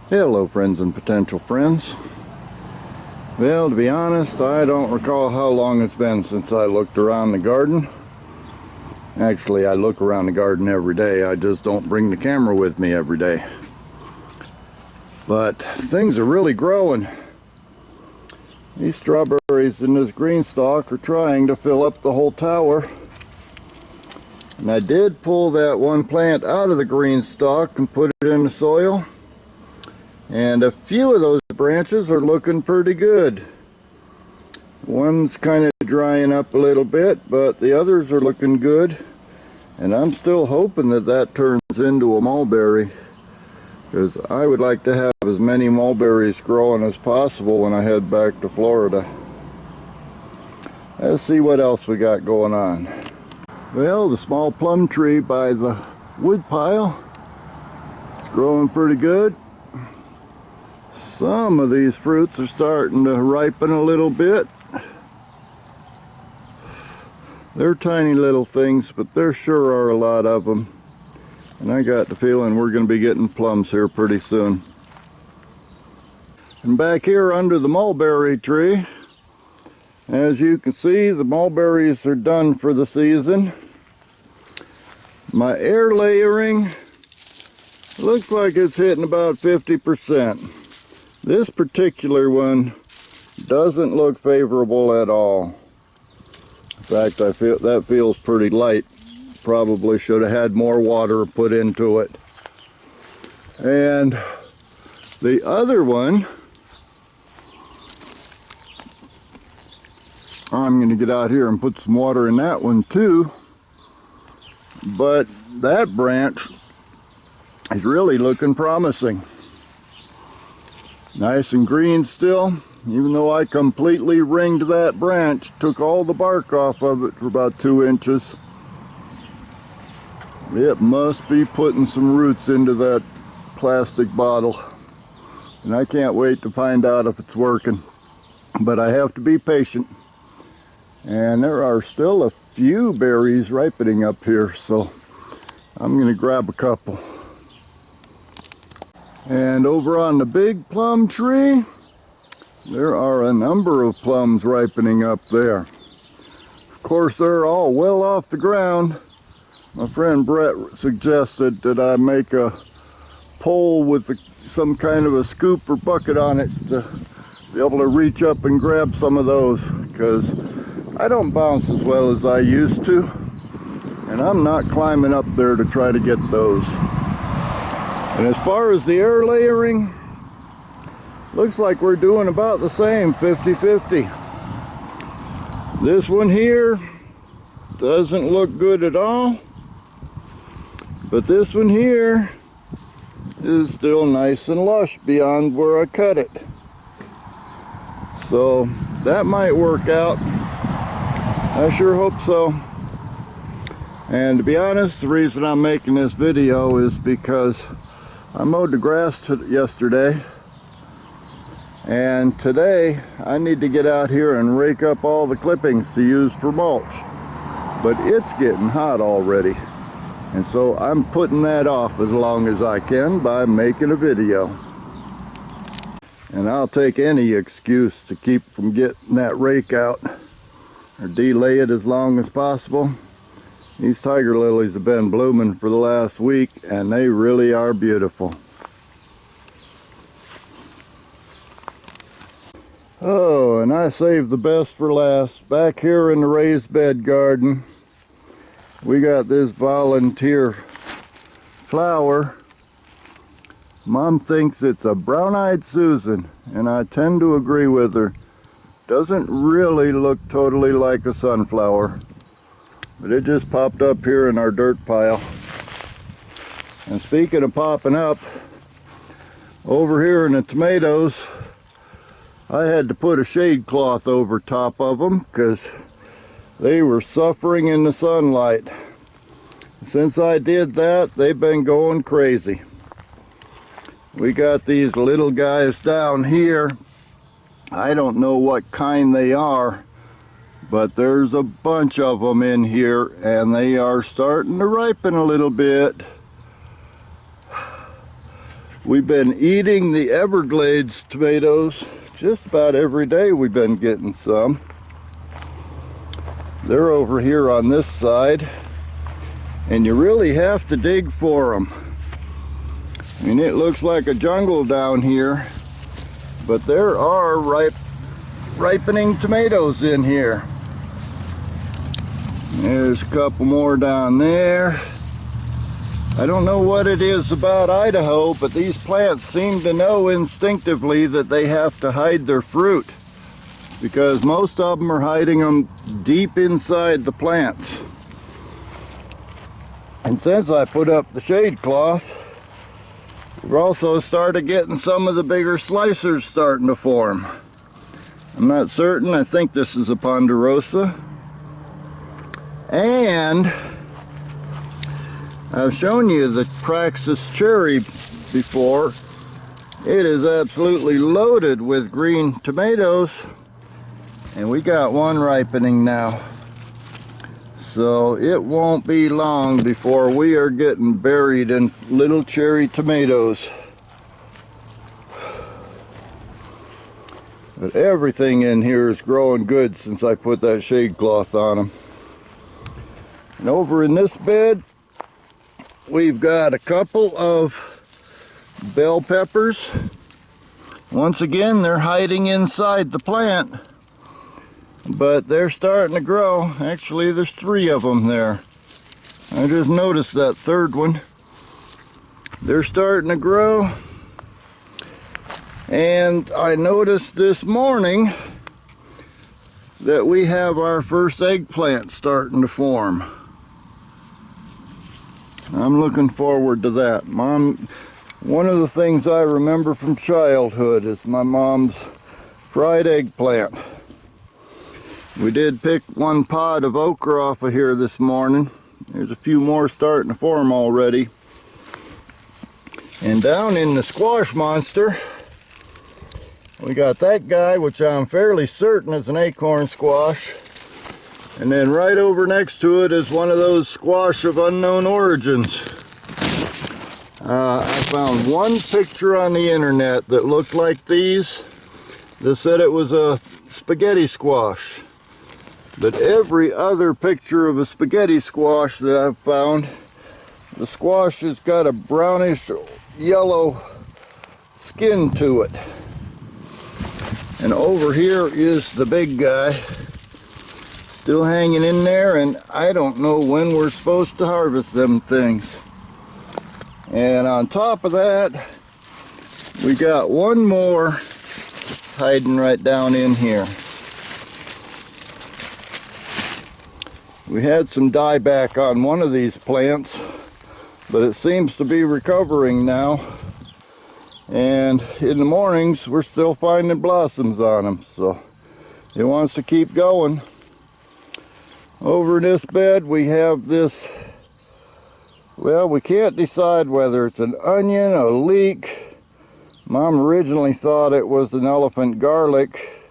Hello friends and potential friends. Well, to be honest, I don't recall how long it's been since I looked around the garden. Actually, I look around the garden every day. I just don't bring the camera with me every day. But things are really growing. These strawberries in this green stalk are trying to fill up the whole tower. And I did pull that one plant out of the green stalk and put it in the soil. And a few of those branches are looking pretty good. One's kind of drying up a little bit, but the others are looking good. And I'm still hoping that that turns into a mulberry, because I would like to have as many mulberries growing as possible when I head back to Florida. Let's see what else we got going on. Well, the small plum tree by the wood pile is growing pretty good. Some of these fruits are starting to ripen a little bit. They're tiny little things, but there sure are a lot of them. And I got the feeling we're going to be getting plums here pretty soon. And back here under the mulberry tree, as you can see, the mulberries are done for the season. My air layering looks like it's hitting about 50%. This particular one doesn't look favorable at all. In fact, I feel that feels pretty light. Probably should have had more water put into it. And the other one, I'm going to get out here and put some water in that one too. But that branch is really looking promising. Nice and green still, even though I completely ringed that branch, took all the bark off of it for about 2 inches. It must be putting some roots into that plastic bottle. And I can't wait to find out if it's working. But I have to be patient. And there are still a few berries ripening up here, so I'm going to grab a couple. And over on the big plum tree, there are a number of plums ripening up there. Of course, they're all well off the ground. My friend Brett suggested that I make a pole with some kind of a scoop or bucket on it to be able to reach up and grab some of those, because I don't bounce as well as I used to, and I'm not climbing up there to try to get those. And as far as the air layering, looks like we're doing about the same, 50-50. This one here doesn't look good at all, but this one here is still nice and lush beyond where I cut it. So that might work out. I sure hope so. And to be honest, the reason I'm making this video is because I mowed the grass yesterday, and today I need to get out here and rake up all the clippings to use for mulch. But it's getting hot already, and so I'm putting that off as long as I can by making a video. And I'll take any excuse to keep from getting that rake out or delay it as long as possible. These tiger lilies have been blooming for the last week, and they really are beautiful. Oh, and I saved the best for last. Back here in the raised bed garden, we got this volunteer flower. Mom thinks it's a brown-eyed Susan, and I tend to agree with her. Doesn't really look totally like a sunflower. But it just popped up here in our dirt pile. And speaking of popping up, over here in the tomatoes, I had to put a shade cloth over top of them because they were suffering in the sunlight. Since I did that, they've been going crazy. We got these little guys down here. I don't know what kind they are, but there's a bunch of them in here, and they are starting to ripen a little bit. We've been eating the Everglades tomatoes just about every day. We've been getting some. They're over here on this side, and you really have to dig for them. I mean, it looks like a jungle down here, but there are ripening tomatoes in here. There's a couple more down there. I don't know what it is about Idaho, but these plants seem to know instinctively that they have to hide their fruit, because most of them are hiding them deep inside the plants. And since I put up the shade cloth, we've also started getting some of the bigger slicers starting to form. I'm not certain. I think this is a ponderosa. And I've shown you the Praxis cherry before. It is absolutely loaded with green tomatoes, and we got one ripening now. So it won't be long before we are getting buried in little cherry tomatoes. But everything in here is growing good since I put that shade cloth on them. And over in this bed, we've got a couple of bell peppers. Once again, they're hiding inside the plant, but they're starting to grow. Actually, there's 3 of them there. I just noticed that third one. They're starting to grow. And I noticed this morning that we have our first eggplant starting to form. I'm looking forward to that. One of the things I remember from childhood is my mom's fried eggplant. We did pick one pod of okra off of here this morning. There's a few more starting to form already. And down in the squash monster, we got that guy, which I'm fairly certain is an acorn squash. And then right over next to it is one of those squash of unknown origins. I found one picture on the internet that looked like these. They said it was a spaghetti squash. But every other picture of a spaghetti squash that I've found, the squash has got a brownish yellow skin to it. And over here is the big guy, still hanging in there, and I don't know when we're supposed to harvest them things. And on top of that, we got one more hiding right down in here. We had some dieback on one of these plants, but it seems to be recovering now. And in the mornings, we're still finding blossoms on them, so it wants to keep going. Over in this bed, we have this, well, we can't decide whether it's an onion, a leek. Mom originally thought it was an elephant garlic,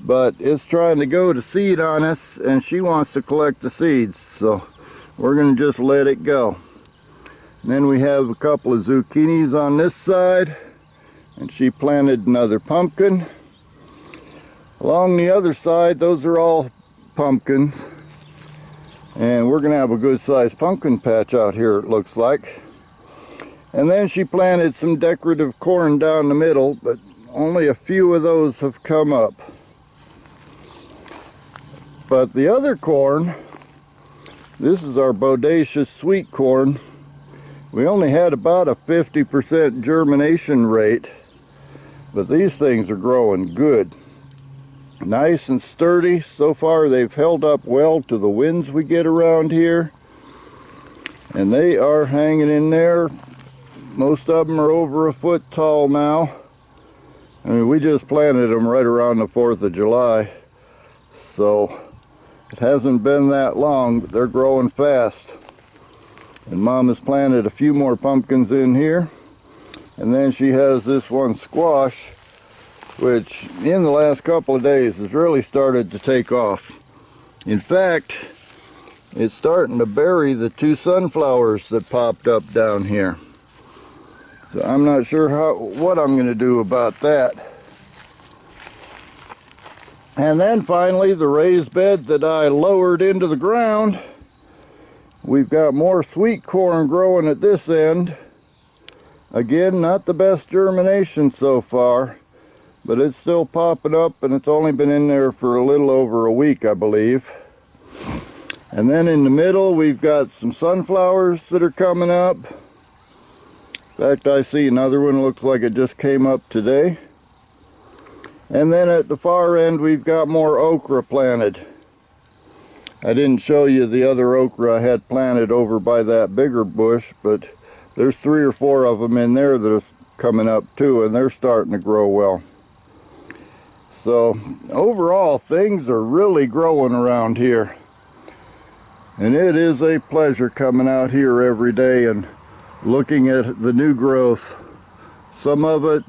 but it's trying to go to seed on us, and she wants to collect the seeds, so we're going to just let it go. And then we have a couple of zucchinis on this side, and she planted another pumpkin. Along the other side, those are all pumpkins, and we're going to have a good sized pumpkin patch out here, it looks like. And then she planted some decorative corn down the middle, but only a few of those have come up. But the other corn, this is our bodacious sweet corn. We only had about a 50% germination rate, but these things are growing good. Nice and sturdy. So far they've held up well to the winds we get around here, and they are hanging in there. Most of them are over a foot tall now. I mean, we just planted them right around the 4th of July, so it hasn't been that long, but they're growing fast. And Mom has planted a few more pumpkins in here, and then she has this one squash, which in the last couple of days has really started to take off. In fact, it's starting to bury the 2 sunflowers that popped up down here. So I'm not sure what I'm going to do about that. And then finally, the raised bed that I lowered into the ground, we've got more sweet corn growing at this end. Again, not the best germination so far, but it's still popping up, and it's only been in there for a little over a week, I believe. And then in the middle, we've got some sunflowers that are coming up. In fact, I see another one, looks like it just came up today. And then at the far end, we've got more okra planted. I didn't show you the other okra I had planted over by that bigger bush, but there's 3 or 4 of them in there that are coming up too, and they're starting to grow well. So overall, things are really growing around here. And it is a pleasure coming out here every day and looking at the new growth. Some of it,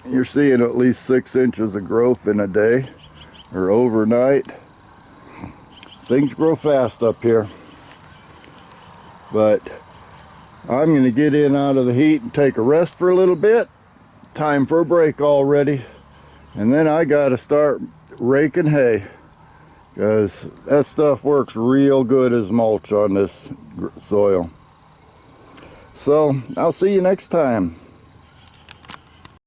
you're seeing at least 6 inches of growth in a day or overnight. Things grow fast up here. But I'm going to get in out of the heat and take a rest for a little bit. Time for a break already. And then I got to start raking hay, because that stuff works real good as mulch on this soil. So I'll see you next time.